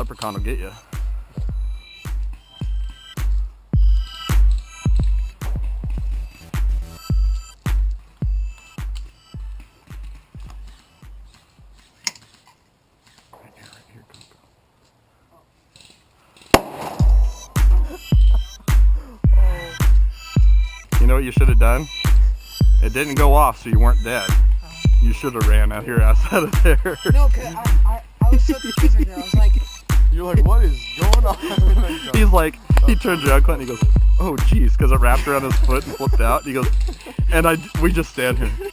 leprechaun will get you. You know what you should have done? It didn't go off, so you weren't dead. You should have ran out your ass out of there. No, cause I was so confused right there. I was like, You're like, what is going on? He's like, he turns around, Clint, and he goes, oh geez, because it wrapped around his foot and flipped out. And he goes, and we just stand here.